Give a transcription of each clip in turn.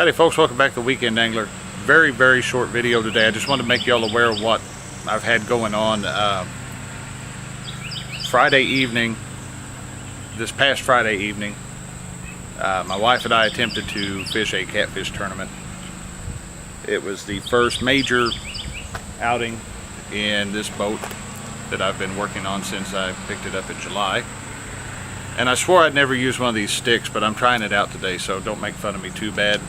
Howdy folks, welcome back to The Weekend Angler. Very short video today. I just wanted to make y'all aware of what I've had going on. Friday evening, this past Friday evening, my wife and I attempted to fish a catfish tournament. It was the first major outing in this boat that I've been working on since I picked it up in July. And I swore I'd never use one of these sticks, but I'm trying it out today, so don't make fun of me too bad.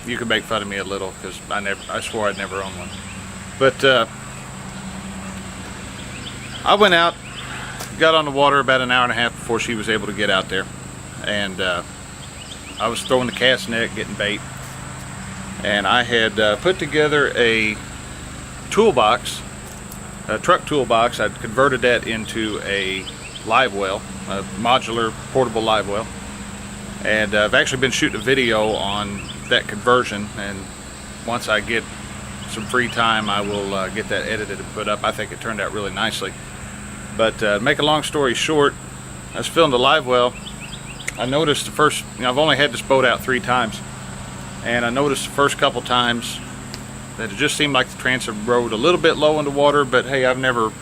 You can make fun of me a little because I swore I'd never own one. But I went out, got on the water about an hour and a half before she was able to get out there, and I was throwing the cast net, getting bait, and I had put together a toolbox, a truck toolbox. I'd converted that into a live well, a modular portable live well, and I've actually been shooting a video on that conversion, and once I get some free time I will get that edited and put up. I think it turned out really nicely. But make a long story short, I was filling the live well. I noticed the first, I've only had this boat out 3 times, and I noticed the first couple times that it just seemed like the transom rode a little bit low in the water, but hey, I've never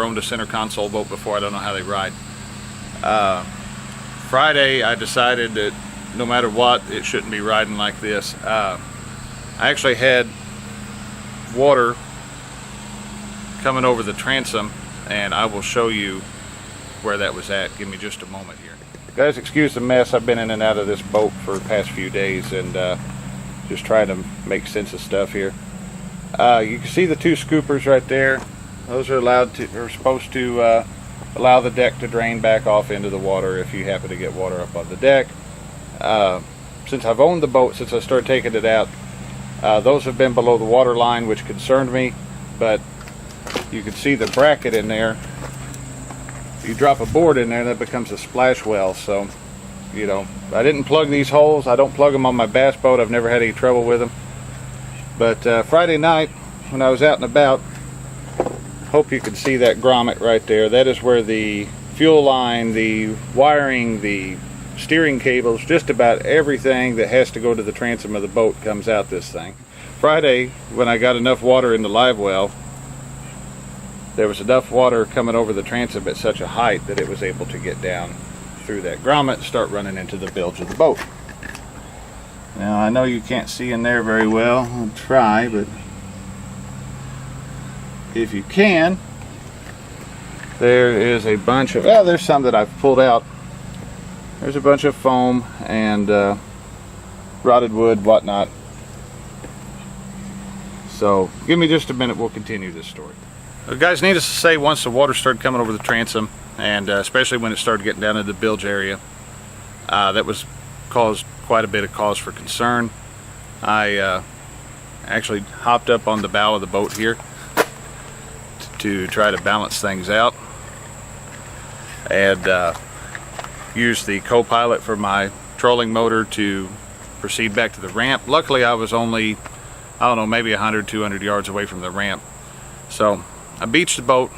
owned a center console boat before. I don't know how they ride. Friday I decided that no matter what, it shouldn't be riding like this. I actually had water coming over the transom, and I will show you where that was at. Give me just a moment here. Guys, excuse the mess. I've been in and out of this boat for the past few days, and just trying to make sense of stuff here. You can see the 2 scoopers right there. Those are supposed to allow the deck to drain back off into the water if you happen to get water up on the deck. Since I've owned the boat, since I started taking it out, those have been below the water line, which concerned me, but you can see the bracket in there. If you drop a board in there, that becomes a splash well. So, I didn't plug these holes. I don't plug them on my bass boat. I've never had any trouble with them. But Friday night, when I was out and about, hope you can see that grommet right there. That is where the fuel line, the wiring, the steering cables, just about everything that has to go to the transom of the boat comes out this thing. Friday, when I got enough water in the live well, there was enough water coming over the transom at such a height that it was able to get down through that grommet and start running into the bilge of the boat. Now, I know you can't see in there very well. I'll try, but if you can, there is a bunch of, there's some that I've pulled out. There's a bunch of foam and rotted wood, whatnot. So, give me just a minute, we'll continue this story. Well, guys, needless to say, once the water started coming over the transom, and especially when it started getting down into the bilge area, that was caused quite a bit of cause for concern. I actually hopped up on the bow of the boat here to try to balance things out, and used the co-pilot for my trolling motor to proceed back to the ramp. Luckily I was only, I don't know, maybe 100-200 yards away from the ramp. So I beached the boat,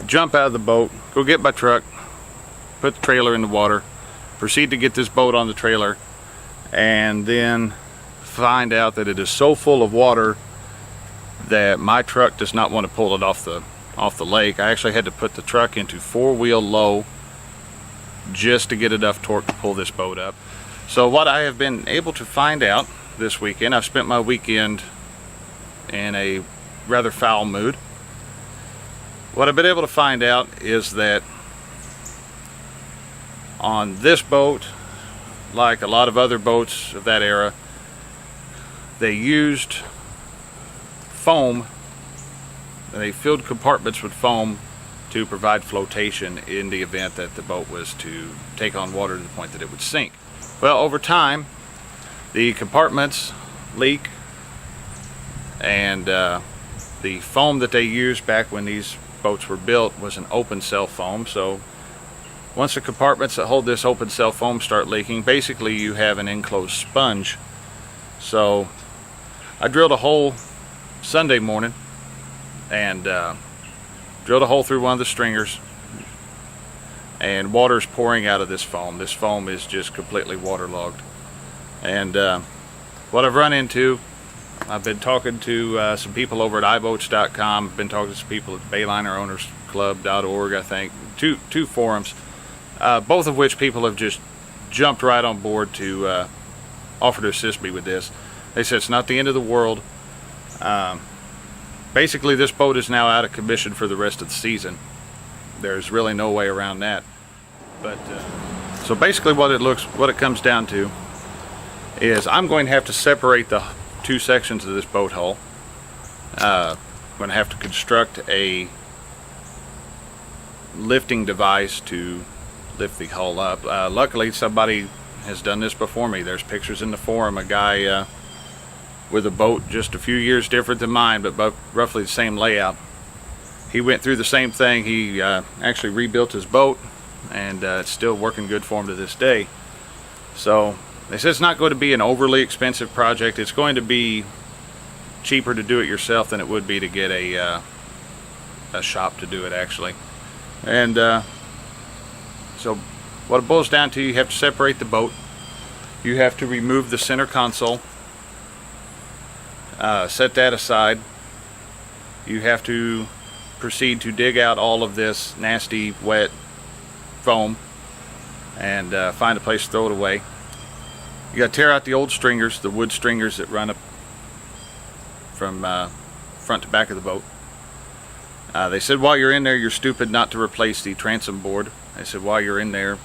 jump out of the boat, go get my truck, put the trailer in the water, proceed to get this boat on the trailer, and then find out that it is so full of water that my truck does not want to pull it off the lake. I actually had to put the truck into 4-wheel low just to get enough torque to pull this boat up. So what I have been able to find out this weekend, I've spent my weekend in a rather foul mood. What I've been able to find out is that on this boat, like a lot of other boats of that era, they used foam. They filled compartments with foam to provide flotation in the event that the boat was to take on water to the point that it would sink. Well, over time, the compartments leak, and the foam that they used back when these boats were built was an open cell foam. So once the compartments that hold this open cell foam start leaking, basically you have an enclosed sponge. So I drilled a hole Sunday morning and drilled a hole through one of the stringers, and water's pouring out of this foam. This foam is just completely waterlogged. And what I've run into, I've been talking to some people over at iBoats.com. I've been talking to some people at BaylinerOwnersClub.org, I think. Two forums, both of which people have just jumped right on board to offer to assist me with this. They said it's not the end of the world. Basically, this boat is now out of commission for the rest of the season. There's really no way around that. But so basically, what it comes down to is I'm going to have to separate the two sections of this boat hull. I'm going to have to construct a lifting device to lift the hull up. Luckily, somebody has done this before me. There's pictures in the forum. A guy with a boat just a few years different than mine, but roughly the same layout. He went through the same thing. He actually rebuilt his boat, and it's still working good for him to this day. So they said it's not going to be an overly expensive project. It's going to be cheaper to do it yourself than it would be to get a shop to do it, actually. And so what it boils down to, you have to separate the boat. You have to remove the center console. Set that aside. You have to proceed to dig out all of this nasty, wet foam and find a place to throw it away. You got to tear out the old stringers, the wood stringers that run up from front to back of the boat. They said while you're in there, you're stupid not to replace the transom board. They said while you're in there,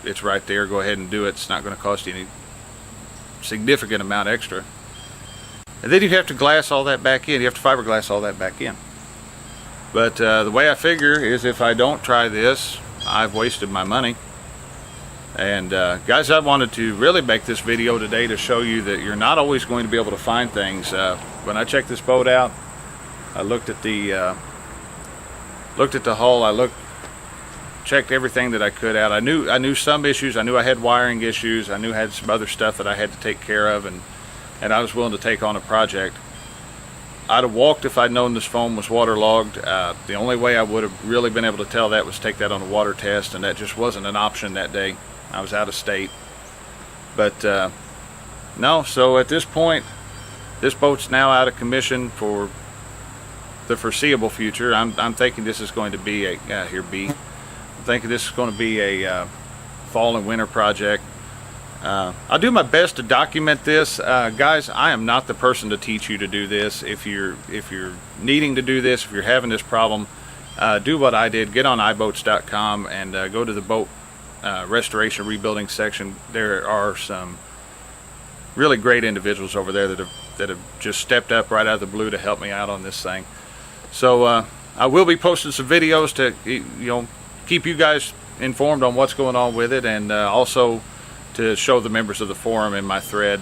it's right there, go ahead and do it. It's not going to cost you any significant amount extra. And then you have to glass all that back in. You have to fiberglass all that back in. But the way I figure is if I don't try this, I've wasted my money. And guys, I wanted to really make this video today to show you that you're not always going to be able to find things. When I checked this boat out, I looked at the hull. Checked everything that I could out. I knew some issues. I knew I had wiring issues. I knew I had some other stuff that I had to take care of, and I was willing to take on a project. I'd have walked if I'd known this foam was waterlogged. The only way I would have really been able to tell that was take that on a water test, and that just wasn't an option that day. I was out of state. But no, so at this point, this boat's now out of commission for the foreseeable future. I'm thinking this is going to be a I'm thinking this is going to be a fall and winter project. I'll do my best to document this. Guys, I am not the person to teach you to do this. If you're needing to do this, if you're having this problem, do what I did. Get on iBoats.com and go to the boat restoration rebuilding section. There are some really great individuals over there that have just stepped up right out of the blue to help me out on this thing. So I will be posting some videos to keep you guys informed on what's going on with it, and also to show the members of the forum in my thread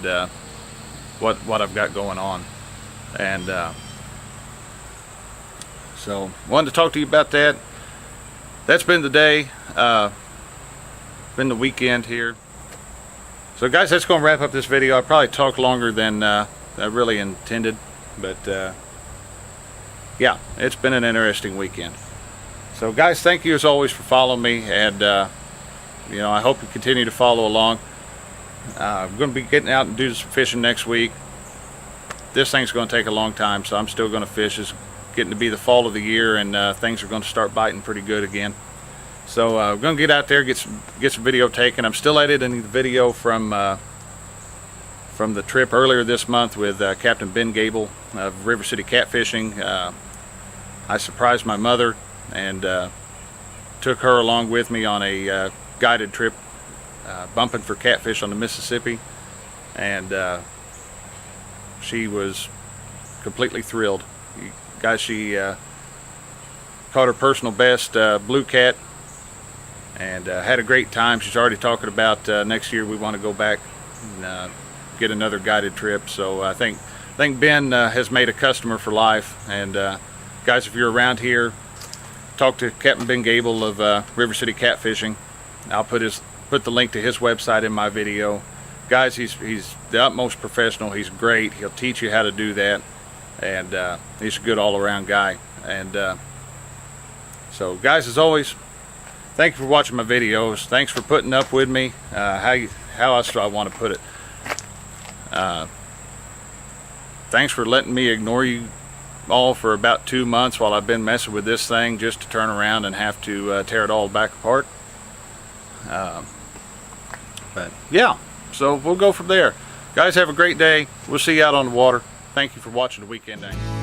what I've got going on. And so wanted to talk to you about that. That's been the day, been the weekend here. So guys, that's going to wrap up this video. I probably talked longer than I really intended, but yeah, it's been an interesting weekend. So guys, thank you as always for following me, and I hope you continue to follow along. I'm going to be getting out and do some fishing next week. This thing's going to take a long time, so I'm still going to fish. It's getting to be the fall of the year, and things are going to start biting pretty good again. So I'm going to get out there, get some video taken. I'm still editing the video from the trip earlier this month with Captain Ben Gable of River City Catfishing. I surprised my mother and took her along with me on a guided trip bumping for catfish on the Mississippi, and she was completely thrilled. Guys, she caught her personal best blue cat and had a great time. She's already talking about next year we want to go back and get another guided trip. So I think Ben has made a customer for life. And guys, if you're around here, talk to Captain Ben Gable of River City Catfishing. I'll put the link to his website in my video. Guys, he's the utmost professional. He's great. He'll teach you how to do that, and he's a good all-around guy. And so guys, as always, thank you for watching my videos. Thanks for putting up with me. How else do I want to put it? Thanks for letting me ignore you all for about 2 months while I've been messing with this thing, just to turn around and have to tear it all back apart. But yeah, so we'll go from there. Guys, have a great day. We'll see you out on the water. Thank you for watching the Weekend Angler.